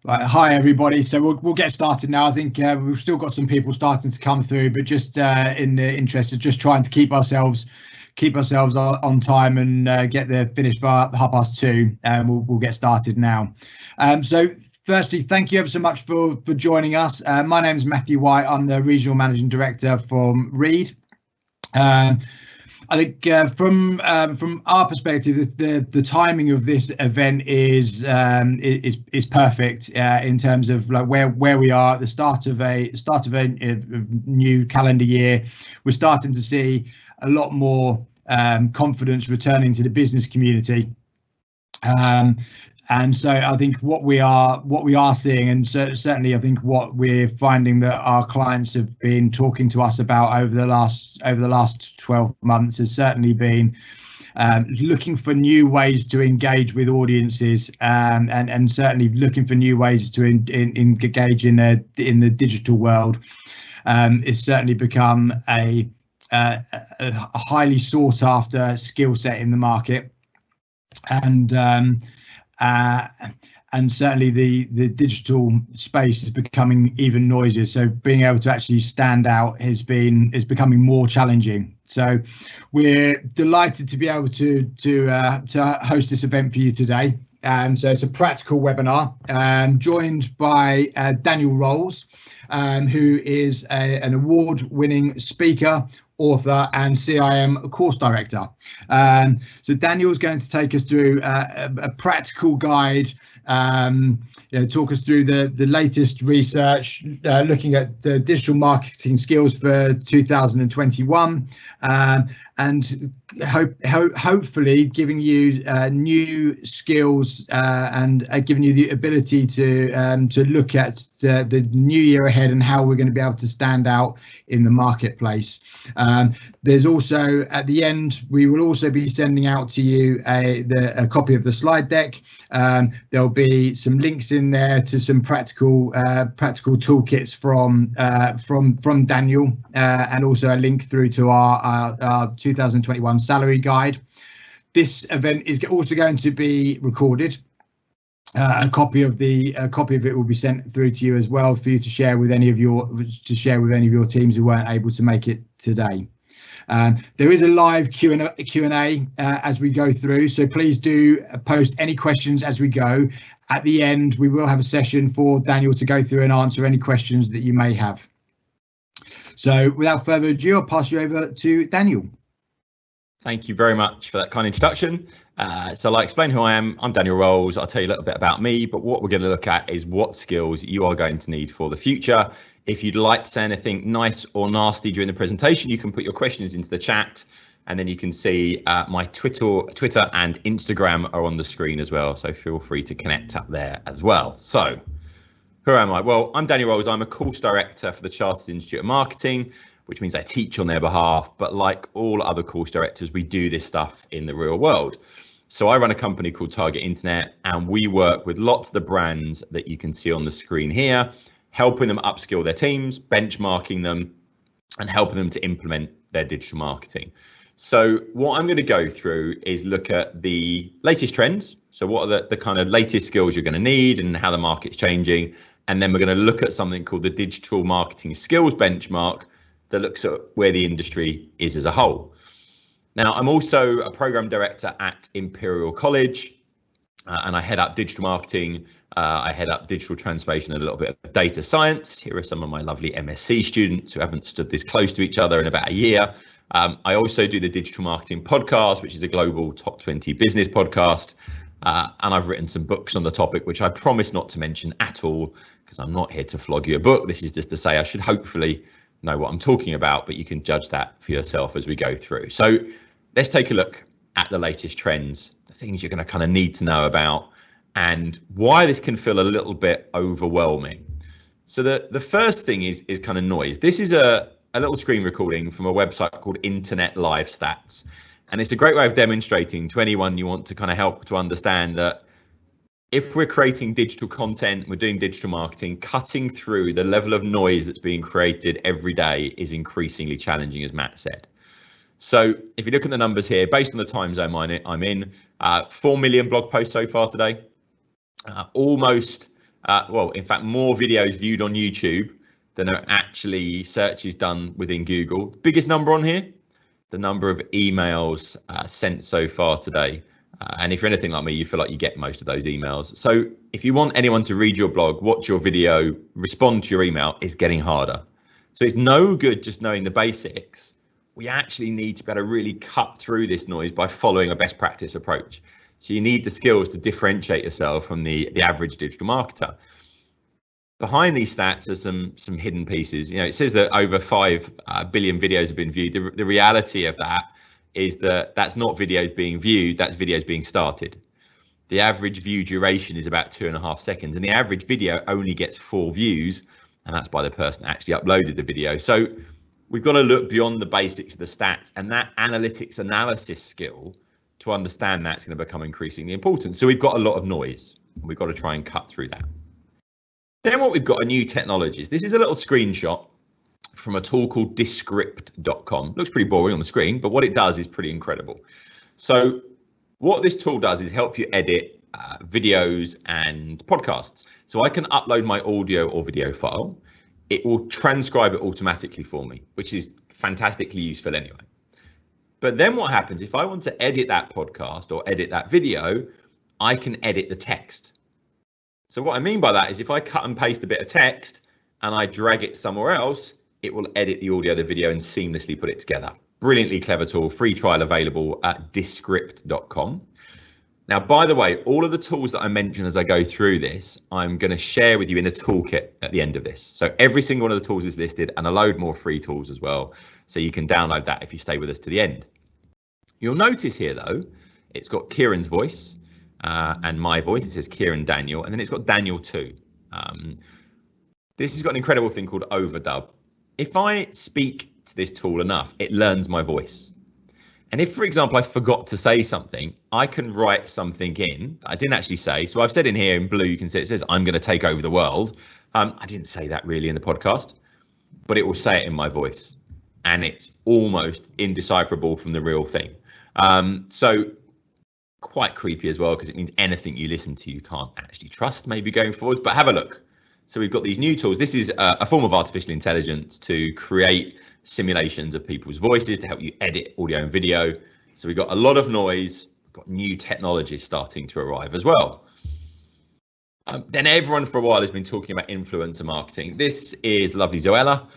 Right, hi everybody. So we'll get started now. I think we've still got some people starting to come through, but just in the interest of just trying to keep ourselves on time and get there finished by 2:30. We'll get started now. So firstly, thank you ever so much for joining us. My name is Matthew White. I'm the Regional Managing Director from Reed. I think from our perspective, the timing of this event is perfect in terms of like where we are at the start of a new calendar year. We're starting to see a lot more confidence returning to the business community. And so I think what we are seeing, and certainly I think what we're finding that our clients have been talking to us about over the last 12 months has certainly been looking for new ways to engage with audiences, and certainly looking for new ways to engage in the digital world. It's certainly become a highly sought after skill set in the market, and certainly the digital space is becoming even noisier. So being able to actually stand out is becoming more challenging. So we're delighted to be able to host this event for you today. So it's a practical webinar, joined by Daniel Rowles, who is an award-winning speaker, author and CIM Course Director. So Daniel's going to take us through a practical guide, talk us through the latest research, looking at the digital marketing skills for 2021, and hopefully giving you new skills and giving you the ability to look at the new year ahead and how we're going to be able to stand out in the marketplace. There's also, at the end, we will also be sending out to you a copy of the slide deck. There'll be some links in there to some practical toolkits from Daniel, and also a link through to our 2021 salary guide. This event is also going to be recorded. A copy of it will be sent through to you as well for you to share with any of your teams who weren't able to make it today. There is a live Q&A as we go through, so please do post any questions as we go. At the end, we will have a session for Daniel to go through and answer any questions that you may have. So without further ado, I'll pass you over to Daniel. Thank you very much for that kind introduction. So I'll explain who I am. I'm Daniel Rowles. I'll tell you a little bit about me, but what we're going to look at is what skills you are going to need for the future. If you'd like to say anything nice or nasty during the presentation, you can put your questions into the chat, and then you can see my Twitter and Instagram are on the screen as well. So feel free to connect up there as well. So who am I? Well, I'm Daniel Rowles. I'm a course director for the Chartered Institute of Marketing, which means I teach on their behalf. But like all other course directors, we do this stuff in the real world. So I run a company called Target Internet, and we work with lots of the brands that you can see on the screen here, helping them upskill their teams, benchmarking them, and helping them to implement their digital marketing. So what I'm going to go through is look at the latest trends. So what are the kind of latest skills you're going to need and how the market's changing. And then we're going to look at something called the Digital Marketing Skills Benchmark that looks at where the industry is as a whole. Now, I'm also a program director at Imperial College, and I head up digital marketing. I head up digital transformation and a little bit of data science. Here are some of my lovely MSc students who haven't stood this close to each other in about a year. I also do the Digital Marketing Podcast, which is a global top 20 business podcast. And I've written some books on the topic, which I promise not to mention at all, because I'm not here to flog you a book. This is just to say I should hopefully know what I'm talking about, but you can judge that for yourself as we go through. So let's take a look at the latest trends, the things you're going to kind of need to know about, and why this can feel a little bit overwhelming. So the first thing is kind of noise. This is a little screen recording from a website called Internet Live Stats. And it's a great way of demonstrating to anyone you want to kind of help to understand that if we're creating digital content, we're doing digital marketing, cutting through the level of noise that's being created every day is increasingly challenging, as Matt said. So if you look at the numbers here, based on the time zone I'm in, 4 million blog posts so far today, almost well, in fact, more videos viewed on YouTube than are actually searches done within Google. Biggest number on here, the number of emails sent so far today. And if you're anything like me, you feel like you get most of those emails. So if you want anyone to read your blog, watch your video, respond to your email, it's getting harder. So it's no good just knowing the basics. We actually need to be able to really cut through this noise by following a best practice approach. So you need the skills to differentiate yourself from the average digital marketer. Behind these stats are some hidden pieces. You know, it says that over 5 billion videos have been viewed. The reality of that is that that's not videos being viewed, that's videos being started. The average view duration is about 2.5 seconds, and the average video only gets 4 views, and that's by the person that actually uploaded the video. So we've got to look beyond the basics of the stats, and that analytics analysis skill to understand that's going to become increasingly important. So we've got a lot of noise, and we've got to try and cut through that. Then what we've got are new technologies. This is a little screenshot from a tool called Descript.com. Looks pretty boring on the screen, but what it does is pretty incredible. So what this tool does is help you edit videos and podcasts. So I can upload my audio or video file. It will transcribe it automatically for me, which is fantastically useful anyway. But then what happens if I want to edit that podcast or edit that video, I can edit the text. So what I mean by that is if I cut and paste a bit of text and I drag it somewhere else, it will edit the audio, the video, and seamlessly put it together. Brilliantly clever tool, free trial available at Descript.com. Now, by the way, all of the tools that I mention as I go through this, I'm going to share with you in a toolkit at the end of this. So every single one of the tools is listed, and a load more free tools as well. So you can download that if you stay with us to the end. You'll notice here, though, it's got Kieran's voice and my voice. It says Kieran Daniel, and then it's got Daniel too. This has got an incredible thing called Overdub. If I speak to this tool enough, it learns my voice. And if, for example, I forgot to say something, I can write something in that I didn't actually say. So I've said in here in blue, you can see it says, I'm going to take over the world. I didn't say that really in the podcast, but it will say it in my voice. And it's almost indecipherable from the real thing. So quite creepy as well, because it means anything you listen to, you can't actually trust maybe going forward. But have a look. So we've got these new tools. This is a form of artificial intelligence to create simulations of people's voices to help you edit audio and video. So we've got a lot of noise, we've got new technologies starting to arrive as well. Then everyone for a while has been talking about influencer marketing. This is lovely Zoella.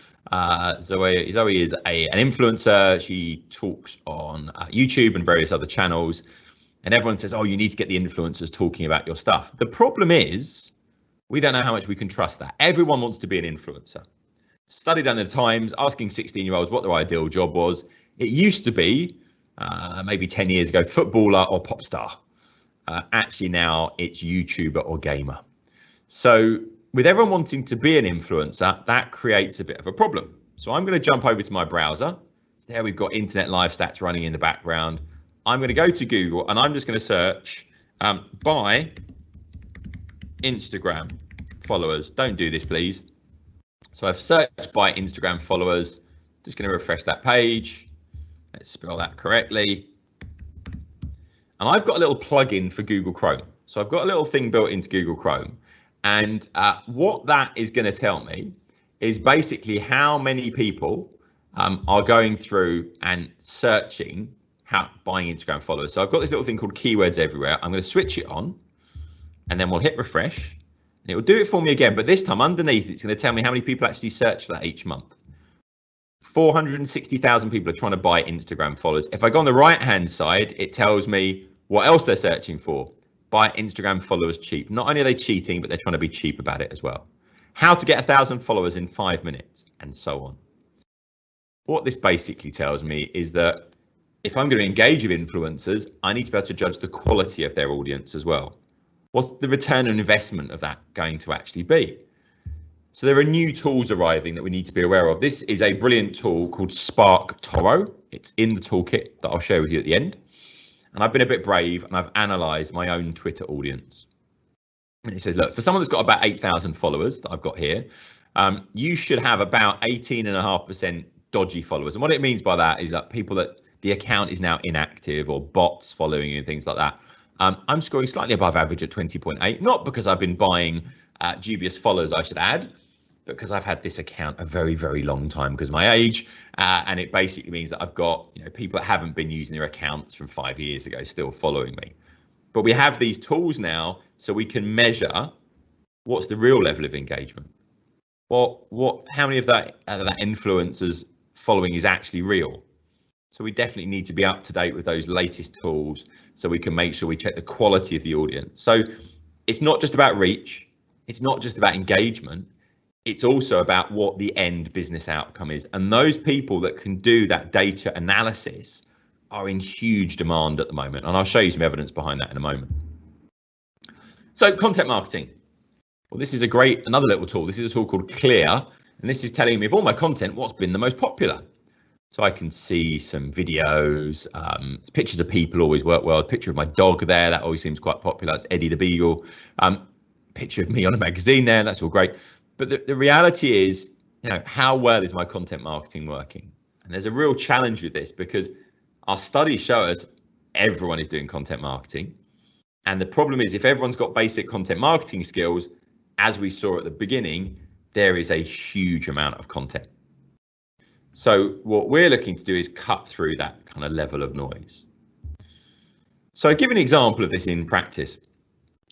Zoe is an influencer. She talks on YouTube and various other channels. And everyone says, oh, you need to get the influencers talking about your stuff. The problem is, we don't know how much we can trust that. Everyone wants to be an influencer. Study done in the Times, asking 16-year-olds what their ideal job was. It used to be, maybe 10 years ago, footballer or pop star. Actually now it's YouTuber or gamer. So with everyone wanting to be an influencer, that creates a bit of a problem. So I'm going to jump over to my browser. So there we've got internet live stats running in the background. I'm going to go to Google and I'm just going to search by Instagram followers. Don't do this, please. So I've searched by Instagram followers. Just going to refresh that page. Let's spell that correctly. And I've got a little plugin for Google Chrome. So I've got a little thing built into Google Chrome. And what that is going to tell me is basically how many people are going through and searching buying Instagram followers. So I've got this little thing called keywords everywhere. I'm going to switch it on and then we'll hit refresh and it will do it for me again. But this time underneath, it's going to tell me how many people actually search for that each month. 460,000 people are trying to buy Instagram followers. If I go on the right hand side, it tells me what else they're searching for. Buy Instagram followers cheap. Not only are they cheating, but they're trying to be cheap about it as well. How to get 1,000 followers in 5 minutes and so on. What this basically tells me is that if I'm going to engage with influencers, I need to be able to judge the quality of their audience as well. What's the return on investment of that going to actually be? So there are new tools arriving that we need to be aware of. This is a brilliant tool called Spark Toro. It's in the toolkit that I'll share with you at the end. And I've been a bit brave and I've analysed my own Twitter audience. And it says, look, for someone that's got about 8,000 followers that I've got here, you should have about 18.5% dodgy followers. And what it means by that is that people that the account is now inactive or bots following you and things like that. I'm scoring slightly above average at 20.8, not because I've been buying dubious followers, I should add, because I've had this account a very, very long time because of my age, and it basically means that I've got people that haven't been using their accounts from 5 years ago still following me. But we have these tools now so we can measure what's the real level of engagement. How many of that influencers following is actually real? So we definitely need to be up to date with those latest tools so we can make sure we check the quality of the audience. So it's not just about reach, it's not just about engagement, it's also about what the end business outcome is. And those people that can do that data analysis are in huge demand at the moment. And I'll show you some evidence behind that in a moment. So content marketing. Well, this is another little tool. This is a tool called Clear, and this is telling me of all my content, what's been the most popular. So I can see some videos, pictures of people always work well. A picture of my dog there, that always seems quite popular. That's Eddie the Beagle. Picture of me on a magazine there, that's all great. But the reality is, how well is my content marketing working? And there's a real challenge with this because our studies show us everyone is doing content marketing. And the problem is if everyone's got basic content marketing skills, as we saw at the beginning, there is a huge amount of content. So what we're looking to do is cut through that kind of level of noise. So I'll give an example of this in practice.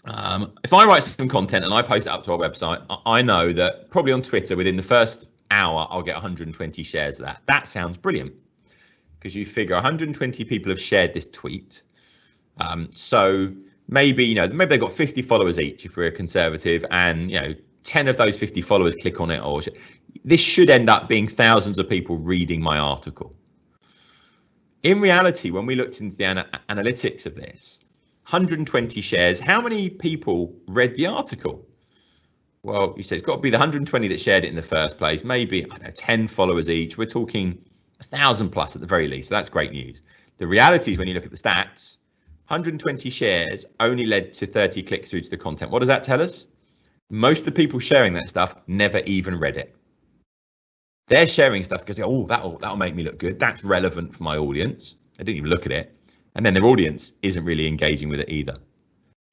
If I write some content and I post it up to our website, I know that probably on Twitter within the first hour, I'll get 120 shares of that. That sounds brilliant because you figure 120 people have shared this tweet. So maybe they've got 50 followers each if we're conservative, and 10 of those 50 followers click on it, or this should end up being thousands of people reading my article. In reality, when we looked into the analytics of this, 120 shares, how many people read the article? Well, you say it's got to be the 120 that shared it in the first place, maybe 10 followers each. We're talking 1,000 plus at the very least, so that's great news. The reality is when you look at the stats, 120 shares only led to 30 clicks through to the content. What does that tell us? Most of the people sharing that stuff never even read it. They're sharing stuff because, oh, that'll make me look good. That's relevant for my audience. I didn't even look at it. And then their audience isn't really engaging with it either.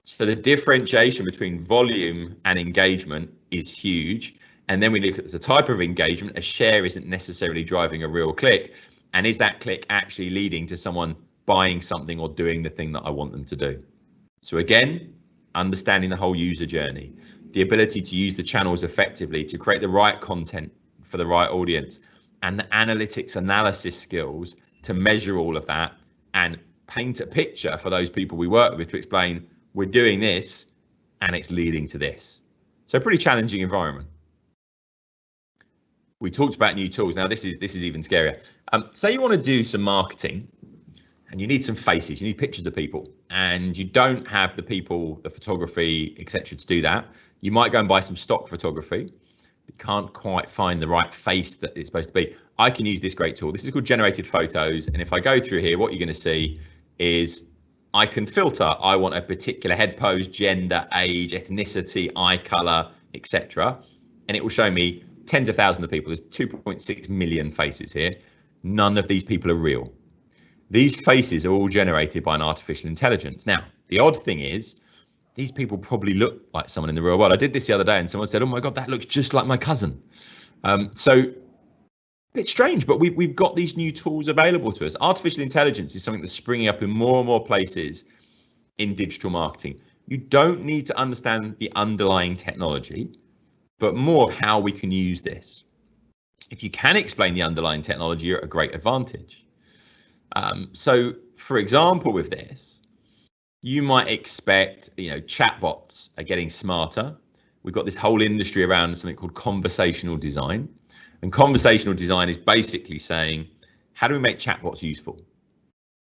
So the differentiation between volume and engagement is huge. And then we look at the type of engagement. A share isn't necessarily driving a real click. And is that click actually leading to someone buying something or doing the thing that I want them to do? So again, understanding the whole user journey, the ability to use the channels effectively to create the right content for the right audience, and the analytics analysis skills to measure all of that and paint a picture for those people we work with to explain we're doing this and it's leading to this. So a pretty challenging environment. We talked about new tools. Now this is even scarier. Say you want to do some marketing and you need some faces, you need pictures of people, and you don't have the people, the photography, etc. to do that. You might go and buy some stock photography. You can't quite find the right face that it's supposed to be. I can use this great tool. This is called Generated Photos. And if I go through here, what you're going to see is I can filter. I want a particular head pose, gender, age, ethnicity, eye color, etc. And it will show me tens of thousands of people. There's 2.6 million faces here. None of these people are real. These faces are all generated by an artificial intelligence. Now, the odd thing is, these people probably look like someone in the real world. I did this the other day and someone said, oh my God, that looks just like my cousin. So a bit strange, but we've got these new tools available to us. Artificial intelligence is something that's springing up in more and more places in digital marketing. You don't need to understand the underlying technology, but more of how we can use this. If you can explain the underlying technology, you're at a great advantage. So for example, with this, you might expect, chatbots are getting smarter. We've got this whole industry around something called conversational design. And conversational design is basically saying, how do we make chatbots useful?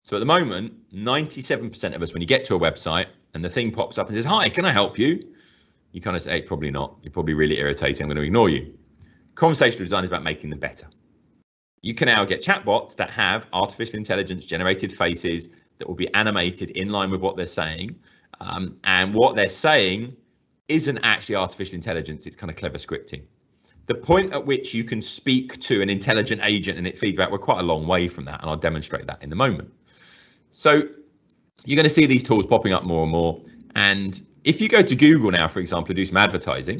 So at the moment, 97% of us, when you get to a website and the thing pops up and says, hi, can I help you? You kind of say, hey, probably not. You're probably really irritating. I'm going to ignore you. Conversational design is about making them better. You can now get chatbots that have artificial intelligence generated faces that will be animated in line with what they're saying. And what they're saying isn't actually artificial intelligence. It's kind of clever scripting. The point at which you can speak to an intelligent agent and it feedback, we're quite a long way from that. And I'll demonstrate that in a moment. So you're going to see these tools popping up more and more. And If you go to Google now, for example, to do some advertising,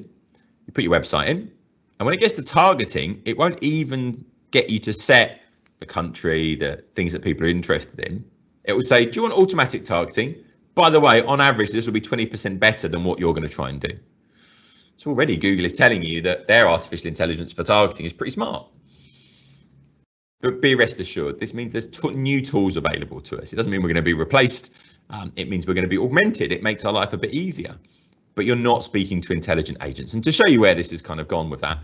you put your website in, and when it gets to targeting, it won't even get you to set the country, the things that people are interested in. It will say, do you want automatic targeting? By the way, on average, this will be 20% better than what you're going to try and do. So already Google is telling you that their artificial intelligence for targeting is pretty smart. But be rest assured, this means there's new tools available to us. It doesn't mean we're going to be replaced. It means we're going to be augmented. It makes our life a bit easier. But you're not speaking to intelligent agents. And to show you where this has kind of gone with that,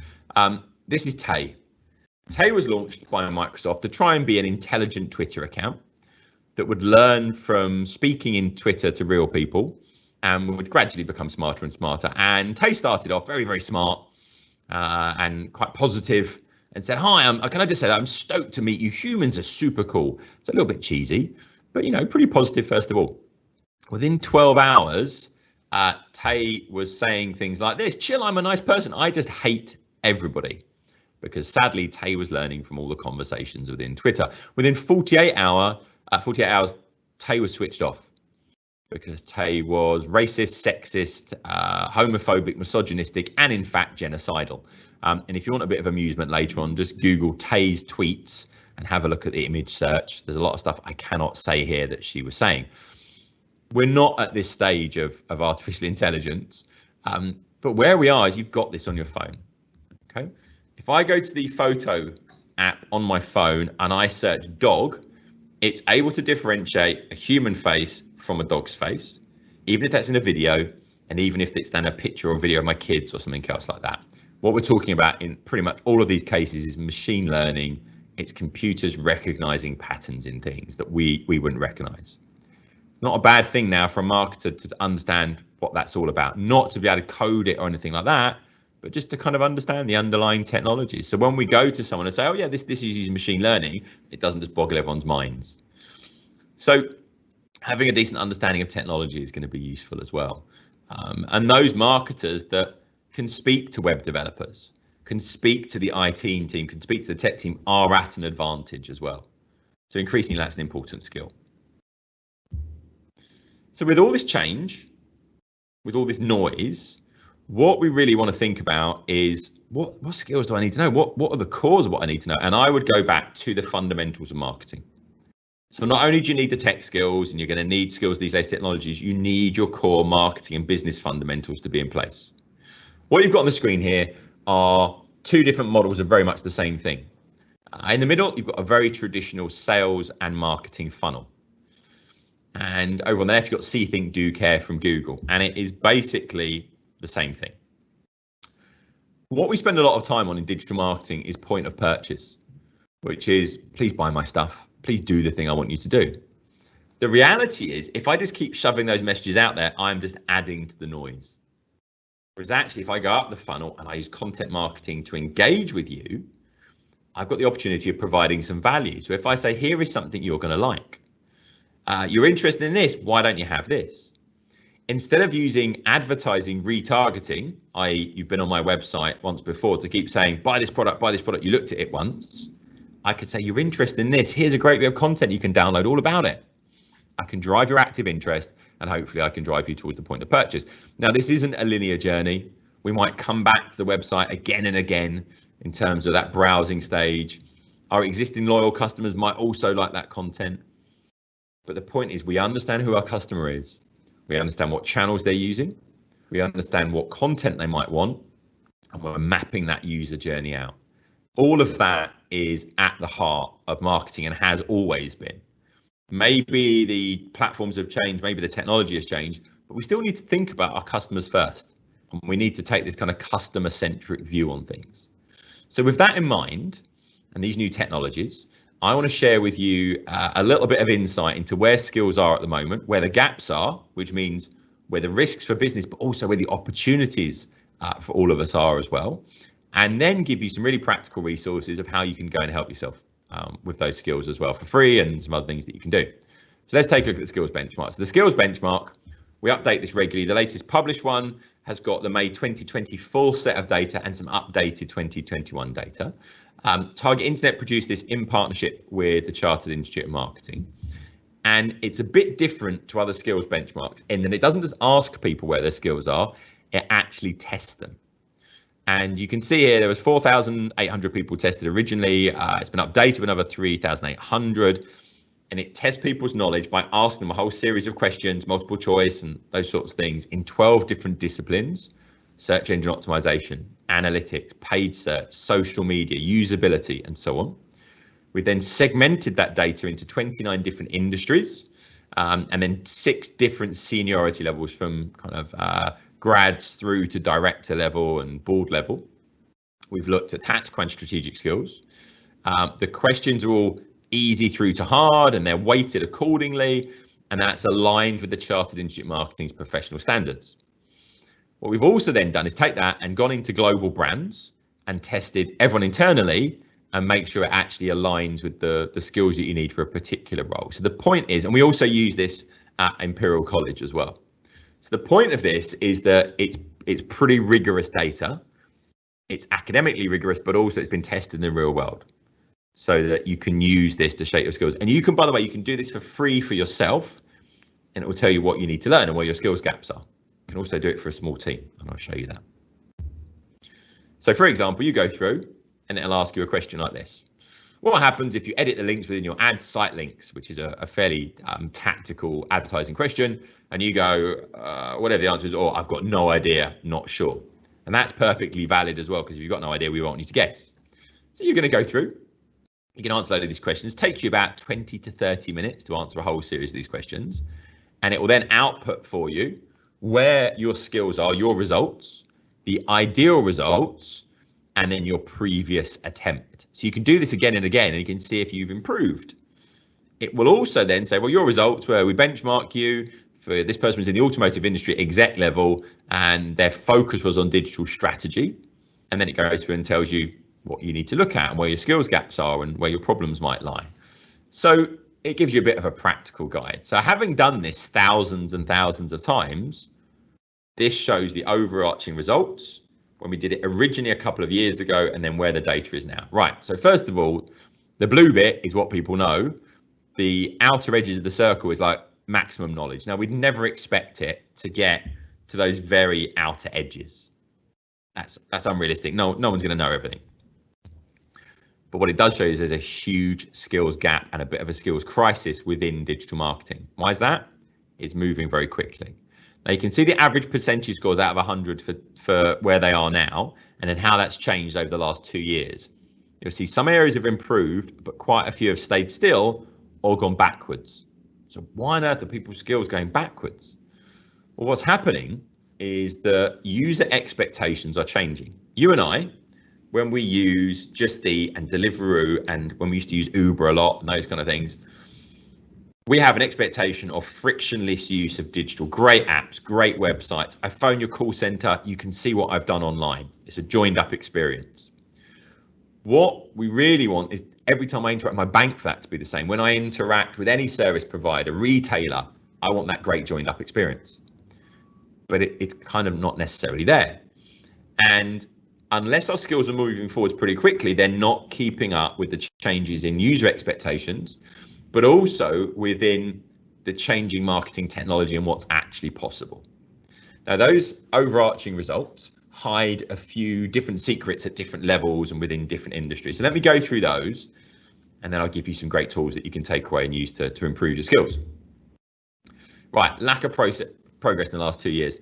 this is Tay. Tay was launched by Microsoft to try and be an intelligent Twitter account that would learn from speaking in Twitter to real people and would gradually become smarter and smarter. And Tay started off very, very smart and quite positive and said, hi, can I just say that I'm stoked to meet you. Humans are super cool. It's a little bit cheesy, but, you know, pretty positive, first of all. Within 12 hours, Tay was saying things like this: chill, I'm a nice person. I just hate everybody. Because sadly, Tay was learning from all the conversations within Twitter. Within 48 hours, Tay was switched off because Tay was racist, sexist, homophobic, misogynistic, and in fact, genocidal. And if you want a bit of amusement later on, just Google Tay's tweets and have a look at the image search. There's a lot of stuff I cannot say here that she was saying. We're not at this stage of artificial intelligence, but where we are is you've got this on your phone, okay? If I go to the photo app on my phone and I search dog, it's able to differentiate a human face from a dog's face, even if that's in a video, and even if it's then a picture or video of my kids or something else like that. What we're talking about in pretty much all of these cases is machine learning. It's computers recognizing patterns in things that we wouldn't recognize. It's not a bad thing now for a marketer to understand what that's all about, not to be able to code it or anything like that, but just to kind of understand the underlying technologies. So when we go to someone and say, oh yeah, this is using machine learning, it doesn't just boggle everyone's minds. So having a decent understanding of technology is going to be useful as well. And those marketers that can speak to web developers, can speak to the IT team, can speak to the tech team are at an advantage as well. So increasingly that's an important skill. So with all this change, with all this noise, what we really want to think about is what skills do I need to know? What are the cores of what I need to know? And I would go back to the fundamentals of marketing. So not only do you need the tech skills, and you're going to need skills these days, technologies, you need your core marketing and business fundamentals to be in place. What you've got on the screen here are two different models of very much the same thing. In the middle, you've got a very traditional sales and marketing funnel. And over on the left, you've got See, Think, Do, Care from Google. And it is basically the same thing. What we spend a lot of time on in digital marketing is point of purchase, which is please buy my stuff. Please do the thing I want you to do. The reality is, if I just keep shoving those messages out there, I'm just adding to the noise. Whereas actually, if I go up the funnel and I use content marketing to engage with you, I've got the opportunity of providing some value. So if I say, here is something you're going to like. You're interested in this, why don't you have this? Instead of using advertising retargeting, i.e. you've been on my website once before to keep saying, buy this product, you looked at it once, I could say, you're interested in this, here's a great bit of content you can download all about it. I can drive your active interest and hopefully I can drive you towards the point of purchase. Now, this isn't a linear journey. We might come back to the website again and again in terms of that browsing stage. Our existing loyal customers might also like that content. But the point is we understand who our customer is. We understand what channels they're using. We understand what content they might want. And we're mapping that user journey out. All of that is at the heart of marketing and has always been. Maybe the platforms have changed, maybe the technology has changed, but we still need to think about our customers first. And we need to take this kind of customer-centric view on things. So with that in mind, and these new technologies, I want to share with you a little bit of insight into where skills are at the moment, where the gaps are, which means where the risks for business, but also where the opportunities for all of us are as well. And then give you some really practical resources of how you can go and help yourself with those skills as well for free and some other things that you can do. So let's take a look at the skills benchmark. So the skills benchmark, we update this regularly. The latest published one has got the May 2020 full set of data and some updated 2021 data. Target Internet produced this in partnership with the Chartered Institute of Marketing. And it's a bit different to other skills benchmarks in that it doesn't just ask people where their skills are, it actually tests them. And you can see here there was 4,800 people tested originally. It's been updated with another 3,800. And it tests people's knowledge by asking them a whole series of questions, multiple choice and those sorts of things in 12 different disciplines: search engine optimization, analytics, paid search, social media, usability, and so on. We then segmented that data into 29 different industries, and then 6 different seniority levels from kind of grads through to director level and board level. We've looked at tactical and strategic skills. The questions are all easy through to hard, and they're weighted accordingly, and that's aligned with the Chartered Institute of Marketing's professional standards. What we've also then done is take that and gone into global brands and tested everyone internally and make sure it actually aligns with the skills that you need for a particular role. So the point is, and we also use this at Imperial College as well. So the point of this is that it's pretty rigorous data. It's academically rigorous, but also it's been tested in the real world so that you can use this to shape your skills. And you can, by the way, you can do this for free for yourself, and it will tell you what you need to learn and where your skills gaps are. You can also do it for a small team, and I'll show you that. So for example, you go through and it'll ask you a question like this. What happens if you edit the links within your ad site links, which is a fairly tactical advertising question, and you go, whatever the answer is, or I've got no idea, not sure. And that's perfectly valid as well, because if you've got no idea, we want you to guess. So you're going to go through, you can answer a load of these questions. It takes you about 20 to 30 minutes to answer a whole series of these questions. And it will then output for you where your skills are, your results, the ideal results, and then your previous attempt. So you can do this again and again, and you can see if you've improved. It will also then say, well, your results were, we benchmark you for this person was in the automotive industry exec level, and their focus was on digital strategy. And then it goes through and tells you what you need to look at and where your skills gaps are and where your problems might lie. So it gives you a bit of a practical guide. So having done this thousands and thousands of times, this shows the overarching results when we did it originally a couple of years ago, and then where the data is now. Right, so first of all, the blue bit is what people know. The outer edges of the circle is like maximum knowledge. Now, we'd never expect it to get to those very outer edges. That's unrealistic. No one's going to know everything. But what it does show is there's a huge skills gap and a bit of a skills crisis within digital marketing. Why is that? It's moving very quickly. Now you can see the average percentage scores out of 100 for where they are now, and then how that's changed over the last 2 years. You'll see some areas have improved, but quite a few have stayed still or gone backwards. So why on earth are people's skills going backwards? Well, what's happening is the user expectations are changing. You and I, when we use Just Eat and Deliveroo, and when we used to use Uber a lot and those kind of things, we have an expectation of frictionless use of digital, great apps, great websites. I phone your call center, you can see what I've done online. It's a joined up experience. What we really want is every time I interact with my bank for that to be the same. When I interact with any service provider, retailer, I want that great joined up experience. But it's kind of not necessarily there. And unless our skills are moving forwards pretty quickly, they're not keeping up with the changes in user expectations, but also within the changing marketing technology and what's actually possible. Now, those overarching results hide a few different secrets at different levels and within different industries. So let me go through those, and then I'll give you some great tools that you can take away and use to improve your skills. Right, lack of progress in the last 2 years.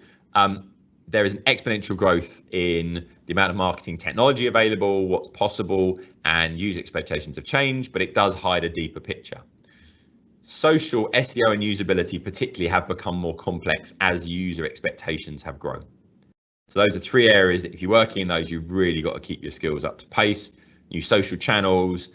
There is an exponential growth in the amount of marketing technology available, what's possible, and user expectations have changed, but it does hide a deeper picture. Social, SEO, and usability particularly have become more complex as user expectations have grown. So those are 3 areas that if you're working in those, you've really got to keep your skills up to pace. New social channels,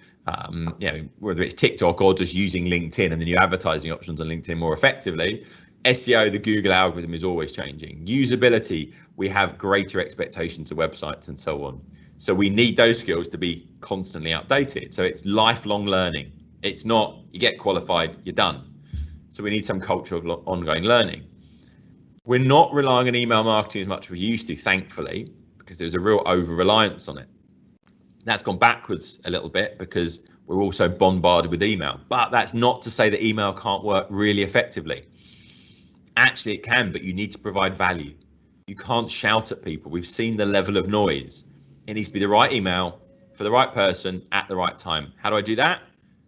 whether it's TikTok or just using LinkedIn and the new advertising options on LinkedIn more effectively. SEO, the Google algorithm is always changing. Usability, we have greater expectations of websites and so on. So we need those skills to be constantly updated. So it's lifelong learning. It's not you get qualified, you're done. So we need some culture of ongoing learning. We're not relying on email marketing as much as we used to, thankfully, because there's a real over-reliance on it. That's gone backwards a little bit because We're also bombarded with email, but that's not to say that email can't work really effectively. Actually, it can, but you need to provide value. You can't shout at people. We've seen the level of noise. It needs to be the right email for the right person at the right time. How do I do that?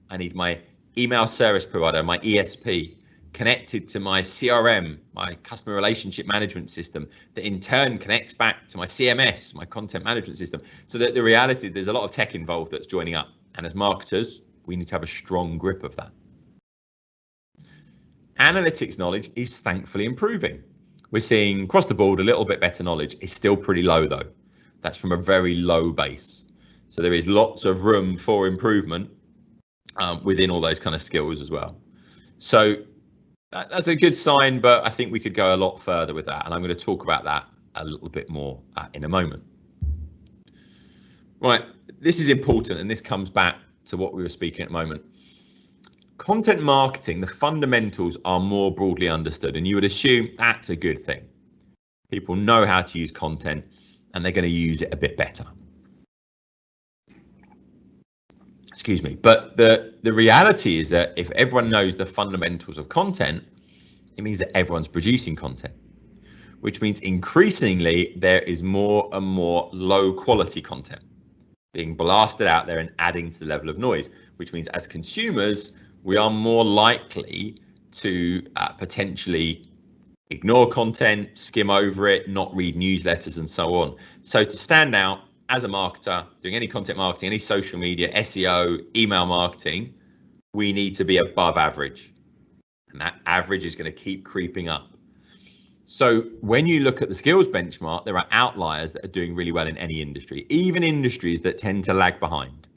I need my email service provider, my ESP, connected to my CRM, my customer relationship management system, that in turn connects back to my CMS, my content management system. So that the reality, there's a lot of tech involved that's joining up. And as marketers, we need to have a strong grip of that. Analytics knowledge is thankfully improving. We're seeing across the board a little bit better knowledge. It's still pretty low though. That's from a very low base. So there is lots of room for improvement within all those kind of skills as well. So that's a good sign, but I think we could go a lot further with that. And I'm going to talk about that a little bit more in a moment. Right, this is important, and this comes back to what we were speaking at the moment. Content marketing, the fundamentals are more broadly understood, and you would assume that's a good thing. People know how to use content, and they're going to use it a bit better. Excuse me, but the reality is that if everyone knows the fundamentals of content, it means that everyone's producing content, which means increasingly there is more and more low quality content being blasted out there and adding to the level of noise, which means as consumers, we are more likely to potentially ignore content, skim over it, not read newsletters and so on. So to stand out as a marketer, doing any content marketing, any social media, SEO, email marketing, we need to be above average. And that average is going to keep creeping up. So when you look at the skills benchmark, there are outliers that are doing really well in any industry, even industries that tend to lag behind.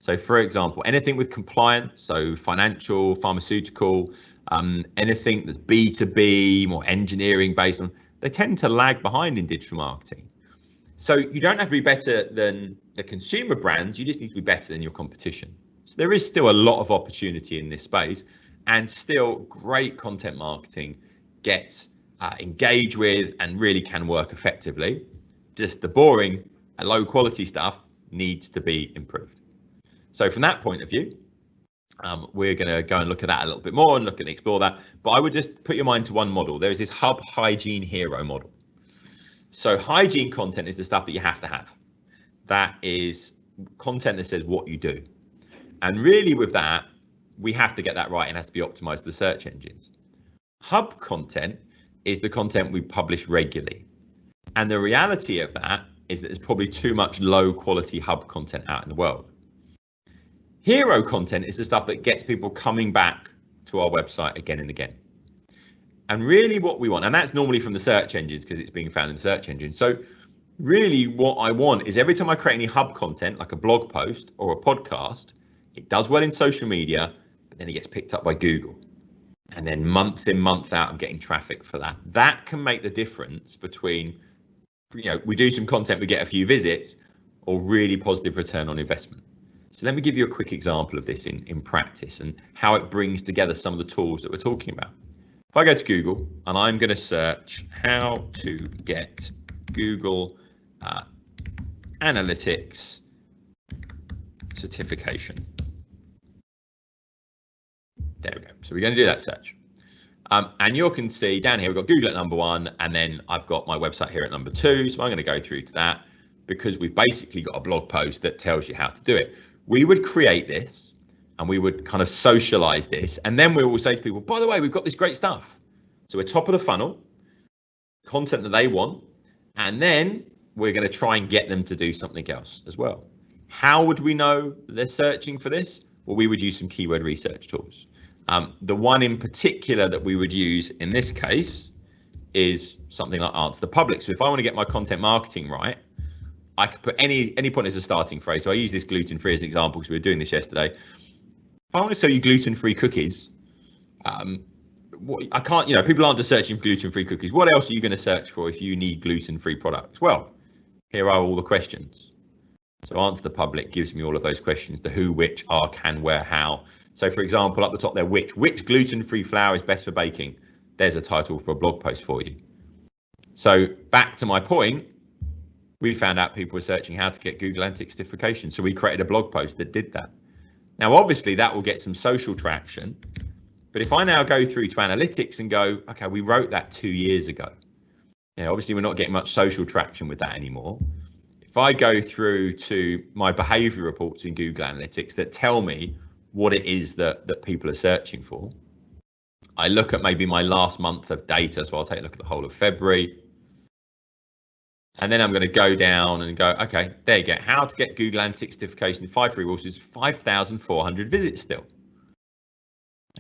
So for example, anything with compliance, so financial, pharmaceutical, anything that's B2B, more engineering based on, they tend to lag behind in digital marketing. So you don't have to be better than the consumer brands, you just need to be better than your competition. So there is still a lot of opportunity in this space, and still great content marketing gets engaged with and really can work effectively. Just the boring and low quality stuff needs to be improved. So from that point of view, we're going to go and look at that a little bit more and look and explore that. But I would just put your mind to one model. There's this hub hygiene hero model. So hygiene content is the stuff that you have to have. That is content that says what you do. And really with that, we have to get that right and it has to be optimized to the search engines. Hub content is the content we publish regularly. And the reality of that is that there's probably too much low quality hub content out in the world. Hero content is the stuff that gets people coming back to our website again and again. And really what we want, and that's normally from the search engines because it's being found in the search engine. So really what I want is every time I create any hub content, like a blog post or a podcast, it does well in social media, but then it gets picked up by Google. And then month in, month out, I'm getting traffic for that. That can make the difference between, we do some content, we get a few visits, or really positive return on investment. So let me give you a quick example of this in practice and how it brings together some of the tools that we're talking about. If I go to Google and I'm going to search how to get Google Analytics certification. There we go. So we're going to do that search. And you can see down here, we've got Google at number 1, and then I've got my website here at number 2. So I'm going to go through to that because we've basically got a blog post that tells you how to do it. We would create this and we would kind of socialize this. And then we will say to people, by the way, we've got this great stuff. So we're top of the funnel, content that they want. And then we're going to try and get them to do something else as well. How would we know they're searching for this? Well, we would use some keyword research tools. The one in particular that we would use in this case is something like Answer the Public. So if I want to get my content marketing right, I could put any point as a starting phrase. So I use this gluten-free as an example because we were doing this yesterday. If I want to sell you gluten-free cookies, I can't, people aren't just searching for gluten-free cookies. What else are you going to search for if you need gluten-free products? Well, here are all the questions. So Answer the Public gives me all of those questions: the who, which, are, can, where, how. So for example, up the top there, which gluten-free flour is best for baking? There's a title for a blog post for you. So back to my point, we found out people were searching how to get Google Analytics certification. So we created a blog post that did that. Now, obviously, that will get some social traction. But if I now go through to analytics and go, okay, we wrote that 2 years ago. Obviously, we're not getting much social traction with that anymore. If I go through to my behavior reports in Google Analytics that tell me what it is that people are searching for, I look at maybe my last month of data. So I'll take a look at the whole of February. And then I'm going to go down and go, okay, there you go. How to get Google Analytics certification in 5 free rules is 5,400 visits still.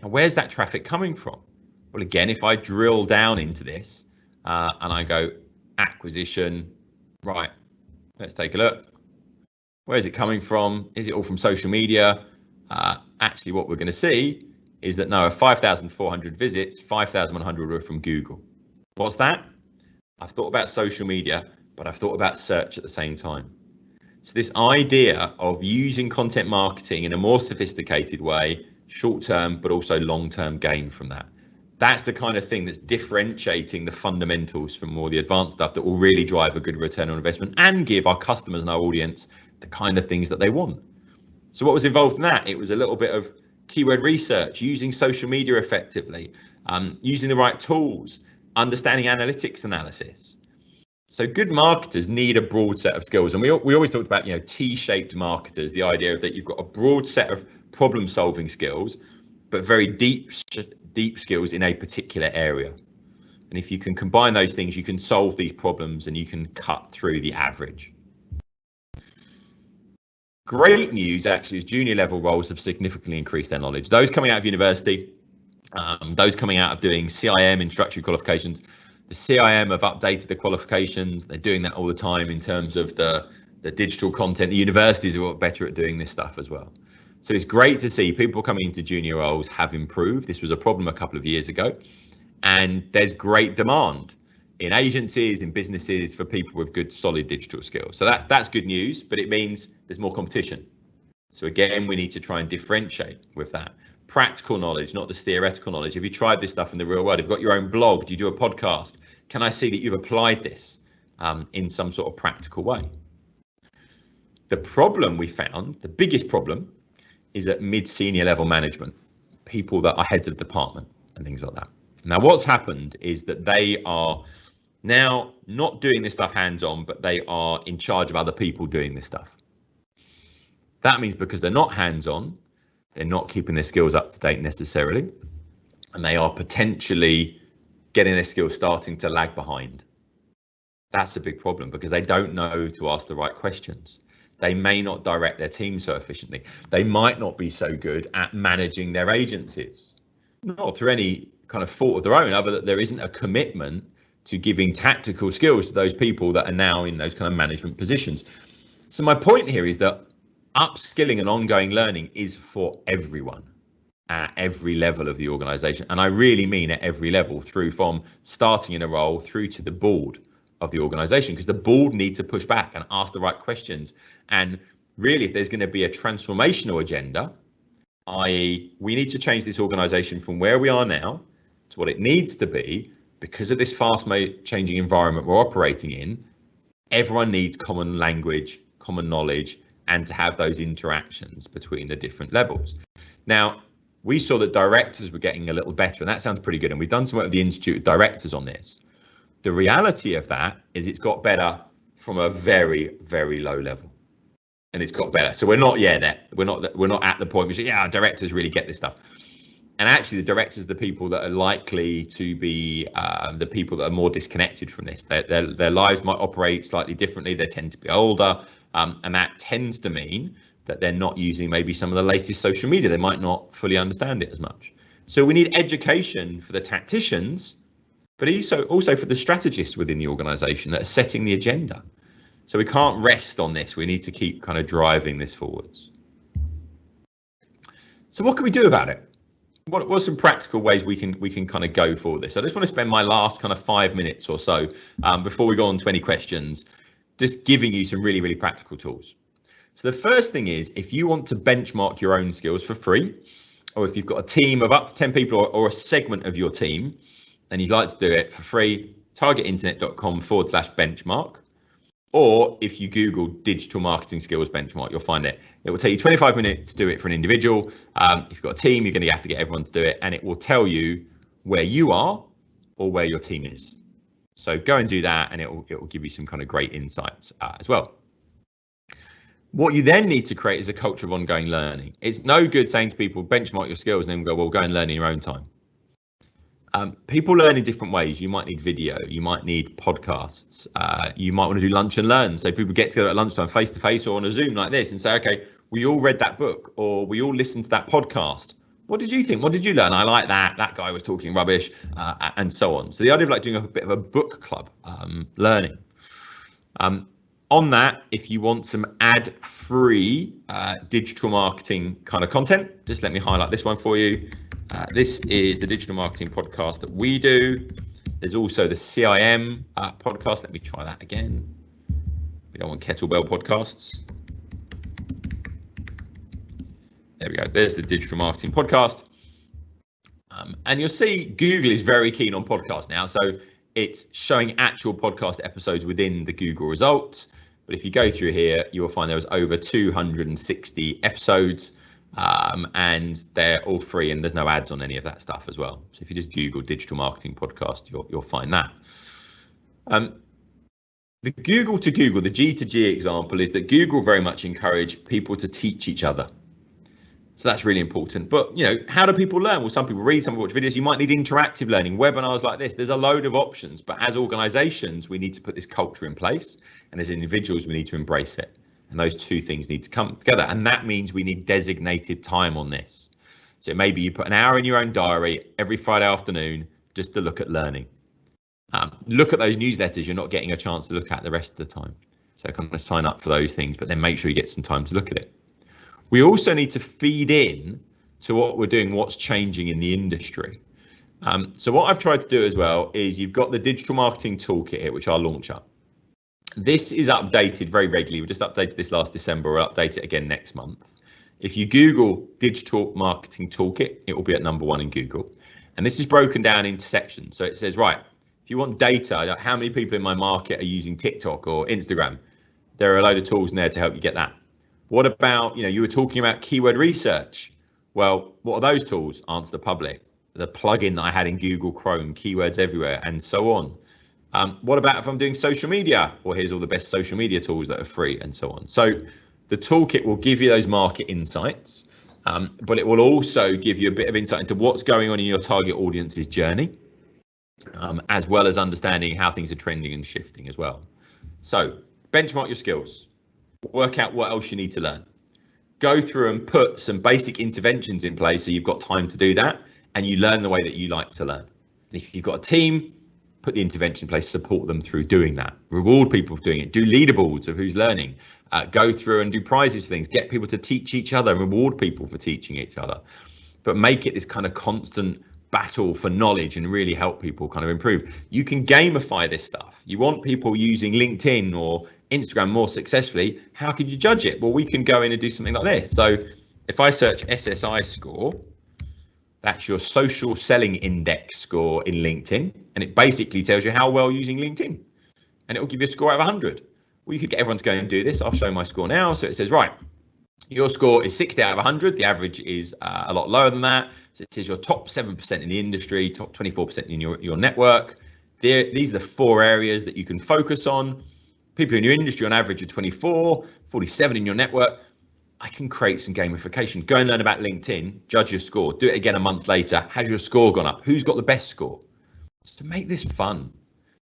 Now, where's that traffic coming from? Well, again, if I drill down into this and I go acquisition, right, let's take a look. Where is it coming from? Is it all from social media? Actually, what we're going to see is that no, 5,400 visits, 5,100 were from Google. What's that? I've thought about social media, but I've thought about search at the same time. So this idea of using content marketing in a more sophisticated way, short-term, but also long-term gain from that. That's the kind of thing that's differentiating the fundamentals from more the advanced stuff that will really drive a good return on investment and give our customers and our audience the kind of things that they want. So what was involved in that? It was a little bit of keyword research, using social media effectively, using the right tools, understanding analytics analysis. So good marketers need a broad set of skills. And we always talked about, T-shaped marketers, the idea that you've got a broad set of problem solving skills, but very deep skills in a particular area. And if you can combine those things, you can solve these problems and you can cut through the average. Great news actually is junior level roles have significantly increased their knowledge. Those coming out of university, those coming out of doing CIM introductory qualifications, the CIM have updated the qualifications. They're doing that all the time in terms of the digital content. The universities are better at doing this stuff as well. So it's great to see people coming into junior roles have improved. This was a problem a couple of years ago, and there's great demand in agencies, in businesses for people with good, solid digital skills. So that's good news, but it means there's more competition. So again, we need to try and differentiate with that. Practical knowledge, not just theoretical knowledge. Have you tried this stuff in the real world? Have you got your own blog? Do you do a podcast? Can I see that you've applied this in some sort of practical way? The problem we found, the biggest problem, is at mid-senior level management, people that are heads of department and things like that. Now, what's happened is that they are now not doing this stuff hands-on, but they are in charge of other people doing this stuff. That means because they're not hands-on, they're not keeping their skills up to date necessarily, and they are potentially getting their skills starting to lag behind. That's a big problem because they don't know to ask the right questions. They may not direct their team so efficiently. They might not be so good at managing their agencies, not through any kind of fault of their own, other than there isn't a commitment to giving tactical skills to those people that are now in those kind of management positions. So my point here is that upskilling and ongoing learning is for everyone at every level of the organization. And I really mean at every level, through from starting in a role through to the board of the organization, because the board need to push back and ask the right questions. And really, if there's going to be a transformational agenda, i.e. we need to change this organization from where we are now to what it needs to be, because of this fast changing environment we're operating in, everyone needs common language, common knowledge, and to have those interactions between the different levels. Now, we saw that directors were getting a little better, and that sounds pretty good. And we've done some work with the Institute of Directors on this. The reality of that is it's got better from a very, very low level. And it's got better. So we're not there. We're not at the point where we say, yeah, our directors really get this stuff. And actually, the directors are the people that are likely to be the people that are more disconnected from this. Their lives might operate slightly differently. They tend to be older. And that tends to mean that they're not using maybe some of the latest social media. They might not fully understand it as much. So we need education for the tacticians, but also for the strategists within the organization that are setting the agenda. So we can't rest on this. We need to keep kind of driving this forwards. So what can we do about it? What are some practical ways we can kind of go for this? I just want to spend my last kind of 5 minutes or so before we go on to any questions, just giving you some really, really practical tools. So the first thing is, if you want to benchmark your own skills for free, or if you've got a team of up to 10 people or a segment of your team, and you'd like to do it for free, targetinternet.com/benchmark. Or if you Google digital marketing skills benchmark, you'll find it. It will take you 25 minutes to do it for an individual. If you've got a team, you're going to have to get everyone to do it, and it will tell you where you are or where your team is. So go and do that, and it will give you some kind of great insights as well. What you then need to create is a culture of ongoing learning. It's no good saying to people, benchmark your skills, and then go, well, go and learn in your own time. People learn in different ways. You might need video, you might need podcasts, you might want to do lunch and learn. So people get together at lunchtime face to face or on a Zoom like this and say, okay, we all read that book or we all listened to that podcast. What did you think? What did you learn? I like that. That guy was talking rubbish, and so on. So the idea of like doing a bit of a book club learning. On that, if you want some ad-free digital marketing kind of content, just let me highlight this one for you. This is the digital marketing podcast that we do. There's also the CIM podcast. Let me try that again. We don't want kettlebell podcasts. There we go. There's the digital marketing podcast. And you'll see Google is very keen on podcasts now. So it's showing actual podcast episodes within the Google results. But if you go through here, you will find there was over 260 episodes. And they're all free, and there's no ads on any of that stuff as well. So if you just Google digital marketing podcast, you'll find that. The Google to Google, the G to G example is that Google very much encourage people to teach each other. So that's really important. But, you know, how do people learn? Well, some people read, some people watch videos. You might need interactive learning, webinars like this. There's a load of options. But as organizations, we need to put this culture in place. And as individuals, we need to embrace it. And those two things need to come together. And that means we need designated time on this. So maybe you put an hour in your own diary every Friday afternoon just to look at learning. Look at those newsletters you're not getting a chance to look at the rest of the time. So kind of sign up for those things, but then make sure you get some time to look at it. We also need to feed in to what we're doing, what's changing in the industry. So what I've tried to do as well is you've got the digital marketing toolkit here, which I'll launch up. This is updated very regularly. We just updated this last December. We'll update it again next month. If you Google digital marketing toolkit, it will be at #1 in Google. And this is broken down into sections. So it says, right, if you want data, like how many people in my market are using TikTok or Instagram, there are a load of tools in there to help you get that. What about, you were talking about keyword research. Well, what are those tools? Answer the public. The plugin that I had in Google Chrome, keywords everywhere, and so on. What about if I'm doing social media? Well, here's all the best social media tools that are free and so on. So the toolkit will give you those market insights, but it will also give you a bit of insight into what's going on in your target audience's journey, as well as understanding how things are trending and shifting as well. So benchmark your skills, work out what else you need to learn, go through and put some basic interventions in place so you've got time to do that and you learn the way that you like to learn. And if you've got a team, put the intervention in place, support them through doing that, reward people for doing it, do leaderboards of who's learning, go through and do prizes for things, get people to teach each other, reward people for teaching each other, but make it this kind of constant battle for knowledge and really help people kind of improve. You can gamify this stuff. You want people using LinkedIn or Instagram more successfully. How could you judge it? Well, we can go in and do something like this. So if I search SSI score, that's your social selling index score in LinkedIn. And it basically tells you how well using LinkedIn. And it will give you a score out of 100. Well, you could get everyone to go and do this. I'll show my score now. So it says, right, your score is 60 out of 100. The average is a lot lower than that. So it says your top 7% in the industry, top 24% in your network. These are the 4 areas that you can focus on. People in your industry on average are 24, 47 in your network. I can create some gamification. Go and learn about LinkedIn, judge your score, do it again a month later. Has your score gone up? Who's got the best score? So make this fun.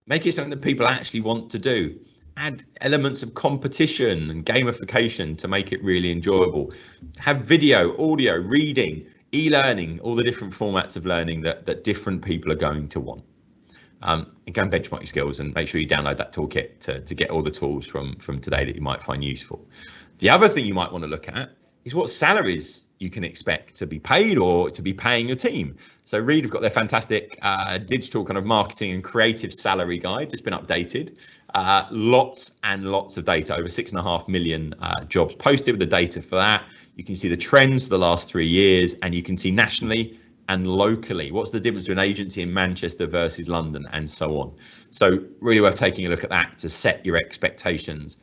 Make it something that people actually want to do. Add elements of competition and gamification to make it really enjoyable. Have video, audio, reading, e-learning, all the different formats of learning that different people are going to want. And go and benchmark your skills and make sure you download that toolkit to get all the tools from today that you might find useful. The other thing you might want to look at is what salaries you can expect to be paid or to be paying your team. So Reed have got their fantastic digital kind of marketing and creative salary guide. It's been updated. Lots and lots of data, over 6.5 million jobs posted with the data for that. You can see the trends for the last 3 years, and you can see nationally and locally? What's the difference between an agency in Manchester versus London, and so on? So really worth taking a look at that to set your expectations.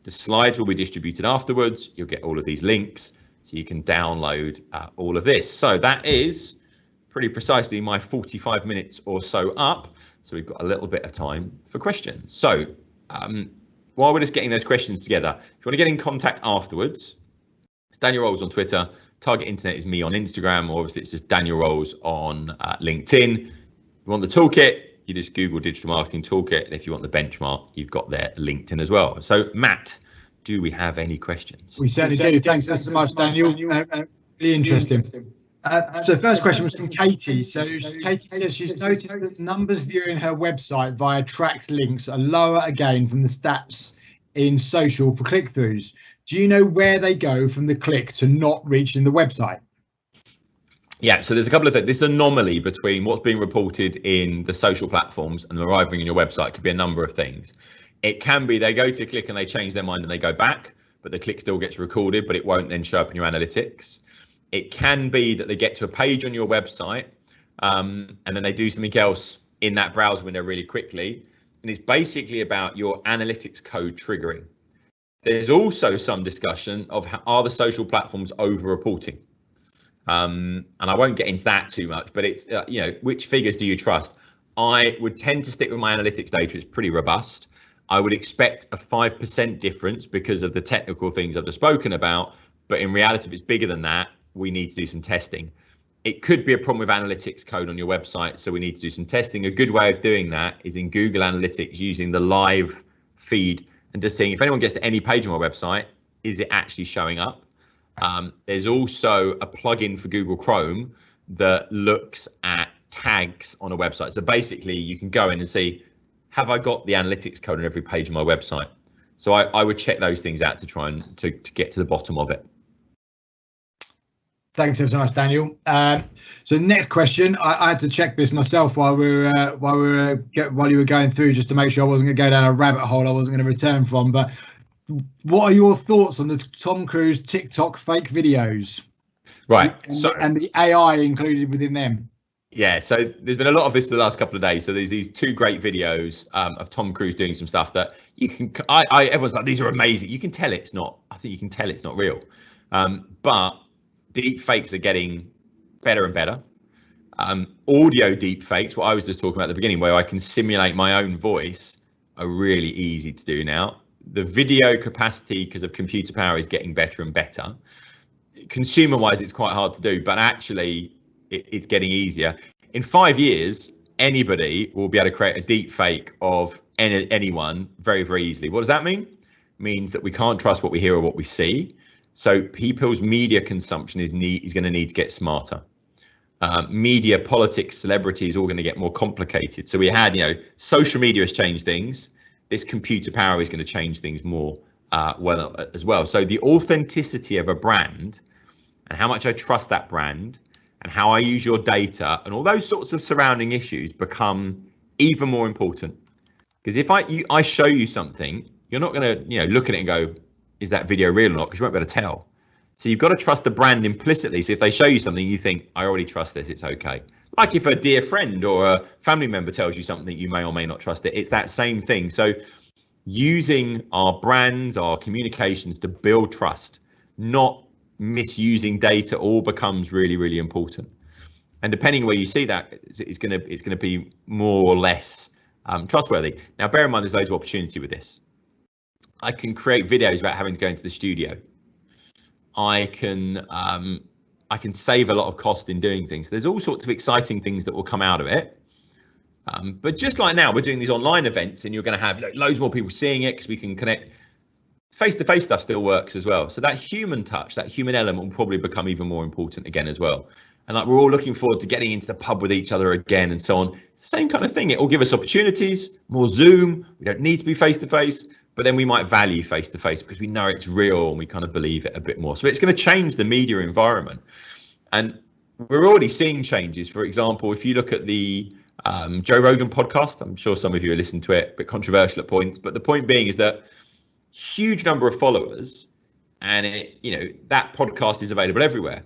The slides will be distributed afterwards. You'll get all of these links so you can download all of this. So that is pretty precisely my 45 minutes or so up. So we've got a little bit of time for questions. So while we're just getting those questions together, if you want to get in contact afterwards, it's Daniel Rowles on Twitter. Target Internet is me on Instagram, or obviously it's just Daniel Rowles on LinkedIn. If you want the toolkit, you just Google Digital Marketing Toolkit. And if you want the benchmark, you've got their LinkedIn as well. So Matt, do we have any questions? We certainly do. Thanks so much, Daniel. Really interesting. So first question was from Katie. So Katie says she's noticed that numbers viewing her website via tracked links are lower again from the stats in social for click-throughs. Do you know where they go from the click to not reaching the website? Yeah, so there's a couple of things. This anomaly between what's being reported in the social platforms and arriving on your website could be a number of things. It can be they go to click and they change their mind and they go back, but the click still gets recorded, but it won't then show up in your analytics. It can be that they get to a page on your website and then they do something else in that browser window really quickly. And it's basically about your analytics code triggering. There's also some discussion of are the social platforms over-reporting? And I won't get into that too much, but it's, which figures do you trust? I would tend to stick with my analytics data. It's pretty robust. I would expect a 5% difference because of the technical things I've just spoken about. But in reality, if it's bigger than that, we need to do some testing. It could be a problem with analytics code on your website, so we need to do some testing. A good way of doing that is in Google Analytics using the live feed and just seeing if anyone gets to any page on my website, is it actually showing up? There's also a plugin for Google Chrome that looks at tags on a website. So basically you can go in and see, have I got the analytics code on every page of my website? So I would check those things out to try and to get to the bottom of it. Thanks so much, Daniel. So the next question, I had to check this myself while you were going through, just to make sure I wasn't going to go down a rabbit hole I wasn't going to return from. But what are your thoughts on the Tom Cruise TikTok fake videos? Right. And the AI included within them. Yeah, so there's been a lot of this for the last couple of days. So there's these two great videos of Tom Cruise doing some stuff that you can. Everyone's like, these are amazing. You can tell it's not. I think you can tell it's not real. But deep fakes are getting better and better. Audio deep fakes, what I was just talking about at the beginning, where I can simulate my own voice, are really easy to do now. The video capacity, because of computer power, is getting better and better. Consumer wise, it's quite hard to do, but actually it's getting easier. In 5 years, anybody will be able to create a deep fake of anyone very, very easily. What does that mean? It means that we can't trust what we hear or what we see. So people's media consumption is going to need to get smarter. Media, politics, celebrities, all going to get more complicated. So we had, social media has changed things. This computer power is going to change things more as well. So the authenticity of a brand and how much I trust that brand and how I use your data and all those sorts of surrounding issues become even more important. Because if I show you something, you're not going to look at it and go, is that video real or not? Because you won't be able to tell. So you've got to trust the brand implicitly. So if they show you something, you think, I already trust this, it's okay. Like if a dear friend or a family member tells you something, you may or may not trust it. It's that same thing. So using our brands, our communications to build trust, not misusing data, all becomes really, really important. And depending on where you see that, it's going to be more or less trustworthy. Now, bear in mind, there's loads of opportunity with this. I can create videos about having to go into the studio. I can save a lot of cost in doing things. There's all sorts of exciting things that will come out of it. But just like now, we're doing these online events and you're going to have loads more people seeing it because we can connect. Face-to-face stuff still works as well. So that human touch, that human element will probably become even more important again as well. And we're all looking forward to getting into the pub with each other again and so on. Same kind of thing. It will give us opportunities, more Zoom. We don't need to be face-to-face. But then we might value face-to-face because we know it's real and we kind of believe it a bit more. So it's going to change the media environment. And we're already seeing changes. For example, if you look at the Joe Rogan podcast, I'm sure some of you have listened to it, but controversial at points. But the point being is that huge number of followers and that podcast is available everywhere.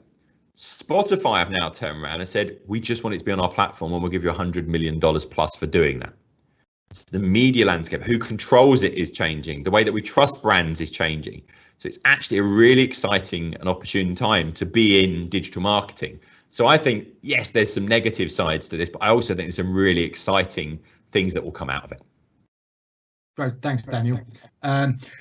Spotify have now turned around and said, we just want it to be on our platform and we'll give you $100 million plus for doing that. It's the media landscape, who controls it is changing. The way that we trust brands is changing. So it's actually a really exciting and opportune time to be in digital marketing. So I think, yes, there's some negative sides to this, but I also think there's some really exciting things that will come out of it. Great, thanks, Daniel.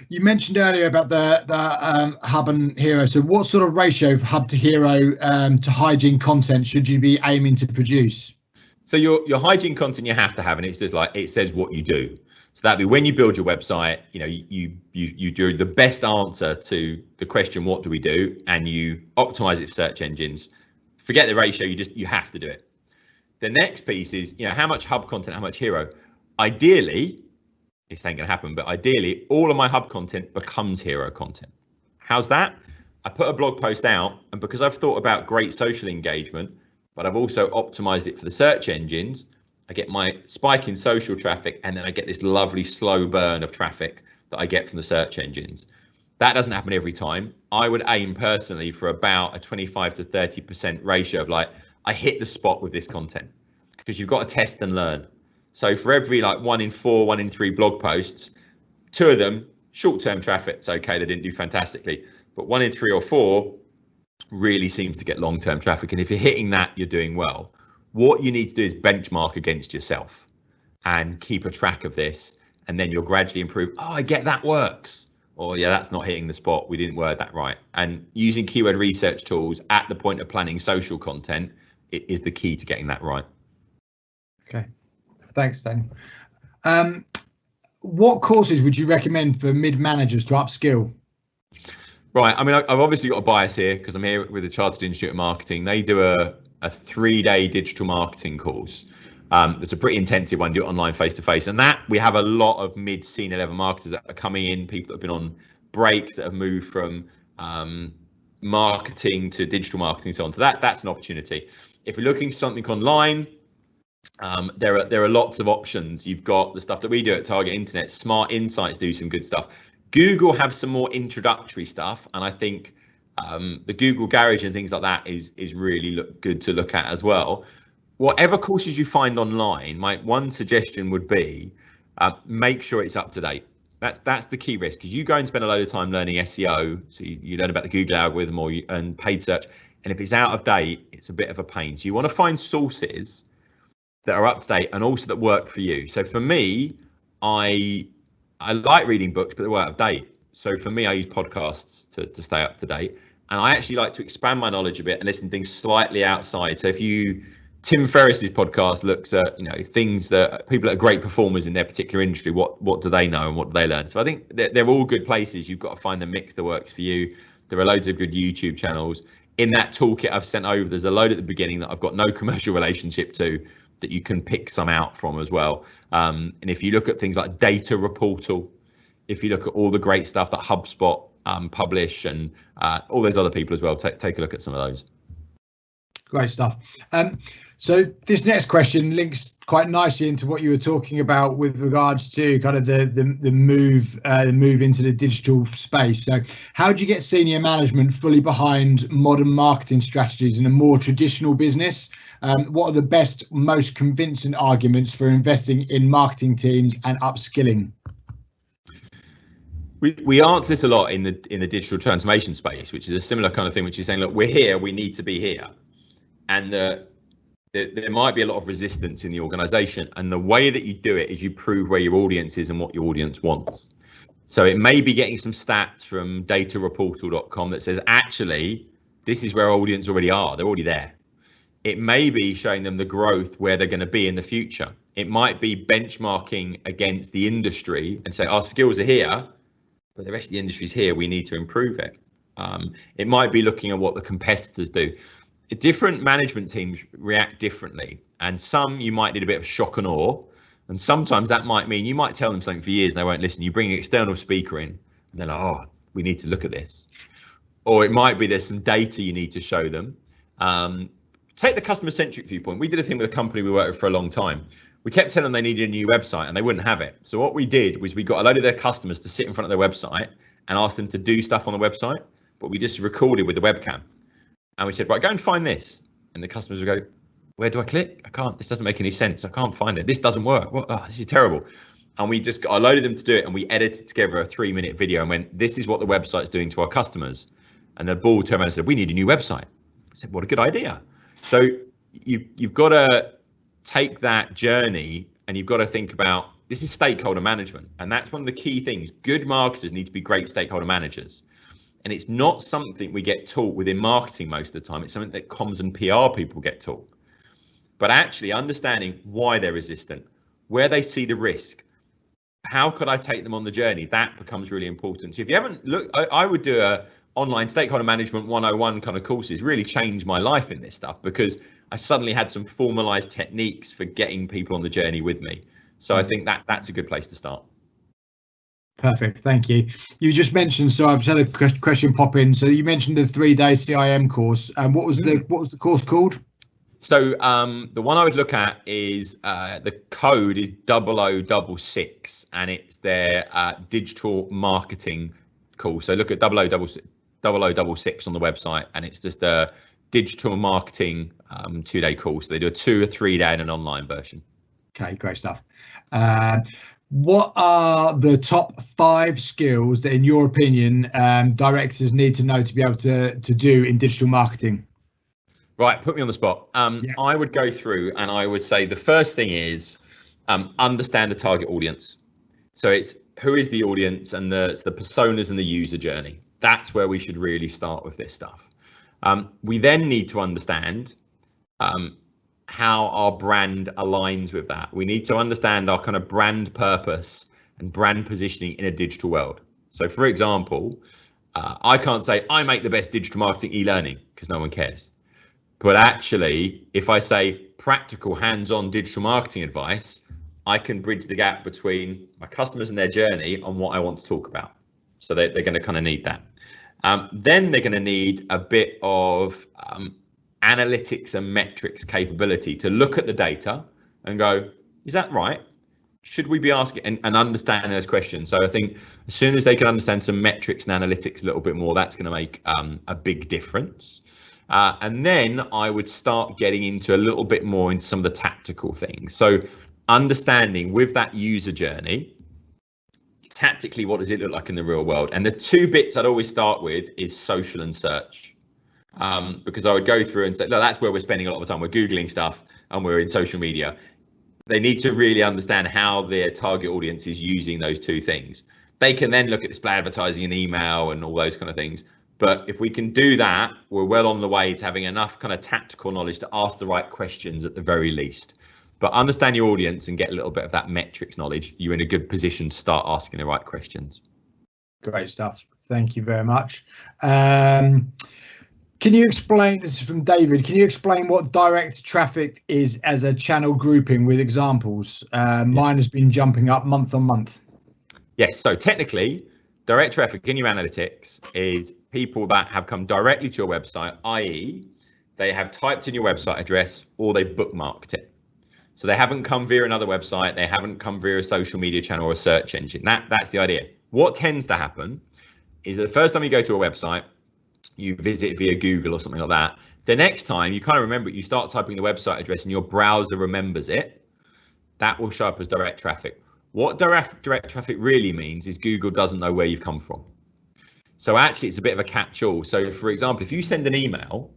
You mentioned earlier about the hub and hero. So what sort of ratio of hub to hero to hygiene content should you be aiming to produce? So your hygiene content you have to have, and it's just like it says what you do. So that'd be when you build your website, you know, you do the best answer to the question, what do we do? And you optimize it for search engines. Forget the ratio, you have to do it. The next piece is, you know, how much hub content, how much hero. Ideally, this ain't gonna happen, but ideally all of my hub content becomes hero content. How's that? I put a blog post out, and because I've thought about great social engagement, but I've also optimized it for the search engines, I get my spike in social traffic, and then I get this lovely slow burn of traffic that I get from the search engines. That doesn't happen every time. I would aim personally for about a 25 to 30% ratio of like, I hit the spot with this content, because you've got to test and learn. So for every like 1 in 4, 1 in 3 blog posts, 2 of them, short-term traffic, it's okay, they didn't do fantastically, but 1 in 3 or 4 really seems to get long-term traffic. And if you're hitting that, you're doing well. What you need to do is benchmark against yourself and keep a track of this, and then you'll gradually improve. Oh, I get that works. Or yeah, that's not hitting the spot. We didn't word that right. And using keyword research tools at the point of planning social content is the key to getting that right. Okay. Thanks, Dan. What courses would you recommend for mid-managers to upskill? Right. I mean, I've obviously got a bias here because I'm here with the Chartered Institute of Marketing. They do a 3-day digital marketing course. It's a pretty intensive one, do it online, face-to-face. And that we have a lot of mid-senior level marketers that are coming in, people that have been on breaks, that have moved from marketing to digital marketing and so on. So that's an opportunity. If you're looking for something online, there are lots of options. You've got the stuff that we do at Target Internet. Smart Insights do some good stuff. Google have some more introductory stuff, and I think the Google Garage and things like that is really good to look at as well. Whatever courses you find online, my one suggestion would be make sure it's up to date. That's the key risk, because you go and spend a load of time learning SEO, so you learn about the Google algorithm and paid search, and if it's out of date, it's a bit of a pain. So you want to find sources that are up to date and also that work for you. So for me, I like reading books, but they're out of date. So for me, I use podcasts to stay up to date. And I actually like to expand my knowledge a bit and listen to things slightly outside. So Tim Ferriss's podcast looks at, you know, things that people that are great performers in their particular industry, what do they know and what do they learn? So I think they're all good places. You've got to find the mix that works for you. There are loads of good YouTube channels. In that toolkit I've sent over, there's a load at the beginning that I've got no commercial relationship to, that you can pick some out from as well. And if you look at things like Data Reportal, if you look at all the great stuff that HubSpot publish and all those other people as well, take a look at some of those. Great stuff. So this next question links quite nicely into what you were talking about with regards to kind of the move into the digital space. So how do you get senior management fully behind modern marketing strategies in a more traditional business? What are the best, most convincing arguments for investing in marketing teams and upskilling? We answer this a lot in the digital transformation space, which is a similar kind of thing, which is saying, look, we're here, we need to be here. And there might be a lot of resistance in the organization. And the way that you do it is you prove where your audience is and what your audience wants. So it may be getting some stats from datareportal.com that says, actually, this is where our audience already are. They're already there. It may be showing them the growth where they're going to be in the future. It might be benchmarking against the industry and say, our skills are here, but the rest of the industry is here. We need to improve it. It might be looking at what the competitors do. Different management teams react differently, and some you might need a bit of shock and awe, and sometimes that might mean you might tell them something for years and they won't listen. You bring an external speaker in and they're like, oh, we need to look at this. Or it might be there's some data you need to show them. Take the customer-centric viewpoint. We did a thing with a company we worked with for a long time. We kept telling them they needed a new website and they wouldn't have it. So what we did was we got a load of their customers to sit in front of their website and ask them to do stuff on the website, but we just recorded with the webcam. And we said, right, go and find this. And the customers would go, where do I click? I can't, this doesn't make any sense. I can't find it. This doesn't work. What? Oh, this is terrible. And I loaded them to do it, and we edited together a 3-minute video and went, this is what the website's doing to our customers. And the ball turned around and said, we need a new website. I said, what a good idea. So you've got to take that journey, and you've got to think about, this is stakeholder management. And that's one of the key things. Good marketers need to be great stakeholder managers. And it's not something we get taught within marketing most of the time. It's something that comms and PR people get taught. But actually understanding why they're resistant, where they see the risk, how could I take them on the journey? That becomes really important. So if you haven't looked, I would do a online stakeholder management 101 kind of courses, really changed my life in this stuff, because I suddenly had some formalized techniques for getting people on the journey with me. So I think that's a good place to start. Perfect, thank you. You just mentioned, so I've had a question pop in. So you mentioned the 3-day CIM course. What was the course called? So the one I would look at is the code is 0066, and it's their digital marketing course. So look at 0066 on the website, and it's just a digital marketing 2-day course. They do a 2 or 3 day and an online version. Okay, great stuff. What are the top 5 skills that, in your opinion, directors need to know to be able to do in digital marketing? Right, put me on the spot. Yeah. I would go through and I would say the first thing is understand the target audience. So it's who is the audience, and the personas and the user journey. That's where we should really start with this stuff. We then need to understand how our brand aligns with that. We need to understand our kind of brand purpose and brand positioning in a digital world. So for example, I can't say I make the best digital marketing e-learning, because no one cares. But actually, if I say practical hands-on digital marketing advice, I can bridge the gap between my customers and their journey on what I want to talk about. So they're going to kind of need that. Then they're going to need a bit of analytics and metrics capability to look at the data and go, is that right? Should we be asking and understand those questions? So I think as soon as they can understand some metrics and analytics a little bit more, that's going to make a big difference. And then I would start getting into a little bit more into some of the tactical things. So understanding with that user journey, tactically, what does it look like in the real world? And the 2 bits I'd always start with is social and search. Because I would go through and say, no, that's where we're spending a lot of time. We're Googling stuff and we're in social media. They need to really understand how their target audience is using those 2 things. They can then look at display advertising and email and all those kind of things. But if we can do that, we're well on the way to having enough kind of tactical knowledge to ask the right questions at the very least. But understand your audience and get a little bit of that metrics knowledge. You're in a good position to start asking the right questions. Great stuff. Thank you very much. Can you explain, this is from David, can you explain what direct traffic is as a channel grouping with examples? Mine has been jumping up month on month. Yes, so technically, direct traffic in your analytics is people that have come directly to your website, i.e. they have typed in your website address or they bookmarked it. So they haven't come via another website, they haven't come via a social media channel or a search engine. That's the idea. What tends to happen is that the first time you go to a website, you visit via Google or something like that. The next time you kind of remember it, you start typing the website address and your browser remembers it. That will show up as direct traffic. What direct traffic really means is Google doesn't know where you've come from. So actually it's a bit of a catch-all. So for example, if you send an email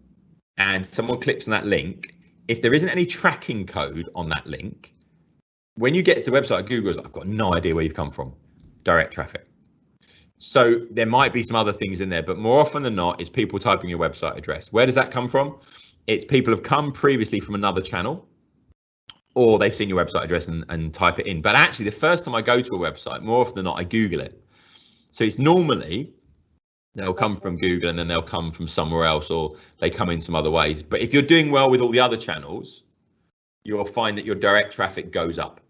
and someone clicks on that link, if there isn't any tracking code on that link, when you get to the website, Google's like, I've got no idea where you've come from. Direct traffic. So there might be some other things in there, but more often than not, it's people typing your website address. Where does that come from? It's people have come previously from another channel, or they've seen your website address and type it in. But actually, the first time I go to a website, more often than not, I Google it. So it's normally they'll come from Google and then they'll come from somewhere else, or they come in some other ways. But if you're doing well with all the other channels, you'll find that your direct traffic goes up.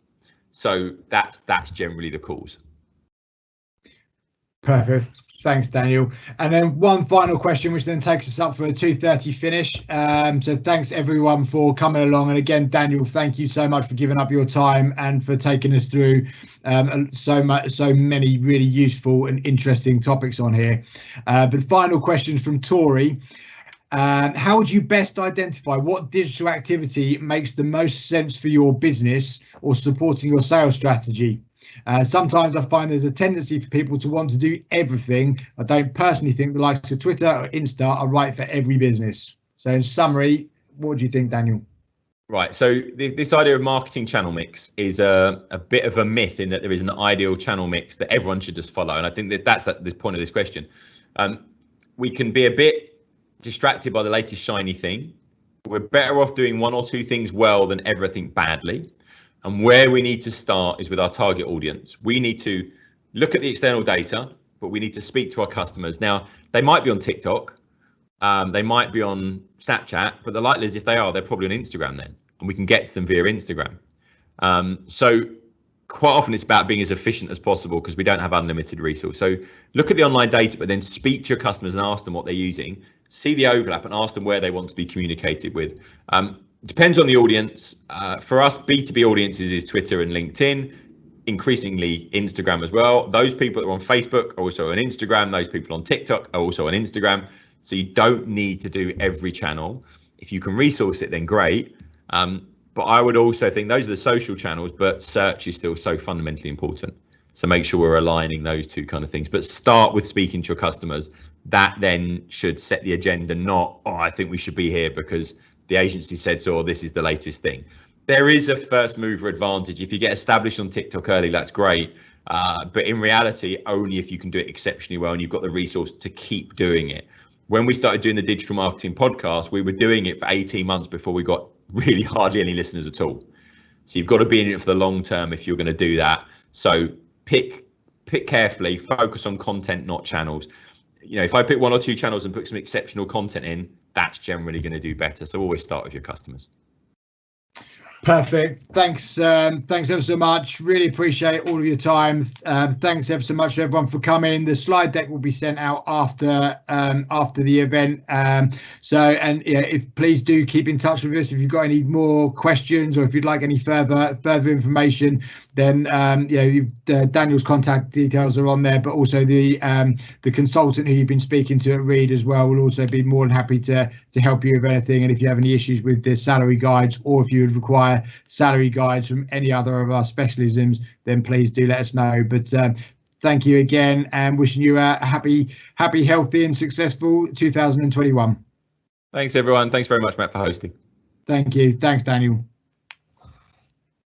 So that's generally the cause. Perfect. Thanks, Daniel. And then one final question, which then takes us up for a 2:30 finish. So thanks everyone for coming along. And again, Daniel, thank you so much for giving up your time and for taking us through so many really useful and interesting topics on here. But final questions from Tori. How would you best identify what digital activity makes the most sense for your business or supporting your sales strategy? Sometimes I find there's a tendency for people to want to do everything. I don't personally think the likes of Twitter or Insta are right for every business. So in summary, what do you think, Daniel? Right, so this idea of marketing channel mix is a bit of a myth in that there is an ideal channel mix that everyone should just follow. And I think that's the point of this question. We can be a bit distracted by the latest shiny thing. We're better off doing one or two things well than everything badly. And where we need to start is with our target audience. We need to look at the external data, but we need to speak to our customers. Now, they might be on TikTok, they might be on Snapchat, but the likely is if they are, they're probably on Instagram then, and we can get to them via Instagram. So quite often it's about being as efficient as possible because we don't have unlimited resource. So look at the online data, but then speak to your customers and ask them what they're using, see the overlap and ask them where they want to be communicated with. Depends on the audience. For us, B2B audiences is Twitter and LinkedIn, increasingly Instagram as well. Those people that are on Facebook are also on Instagram. Those people on TikTok are also on Instagram. So you don't need to do every channel. If you can resource it, then great. But I would also think those are the social channels, but search is still so fundamentally important. So make sure we're aligning those two kind of things. But start with speaking to your customers. That then should set the agenda, not, oh, I think we should be here because the agency said so, or this is the latest thing. There is a first mover advantage. If you get established on TikTok early, that's great. But in reality, only if you can do it exceptionally well and you've got the resource to keep doing it. When we started doing the digital marketing podcast, we were doing it for 18 months before we got really hardly any listeners at all. So you've got to be in it for the long term if you're going to do that. So pick carefully, focus on content, not channels. You know, if I pick one or two channels and put some exceptional content in, that's generally going to do better. So always start with your customers. Perfect. Thanks ever so much. Really appreciate all of your time. Thanks ever so much to everyone for coming. The slide deck will be sent out after the event. If please do keep in touch with us if you've got any more questions or if you'd like any further information. Then Daniel's contact details are on there, but also the consultant who you've been speaking to at Reed as well will also be more than happy to help you with anything. And if you have any issues with the salary guides or if you would require salary guides from any other of our specialisms, then please do let us know. But thank you again and wishing you a happy, healthy and successful 2021. Thanks, everyone. Thanks very much, Matt, for hosting. Thank you. Thanks, Daniel.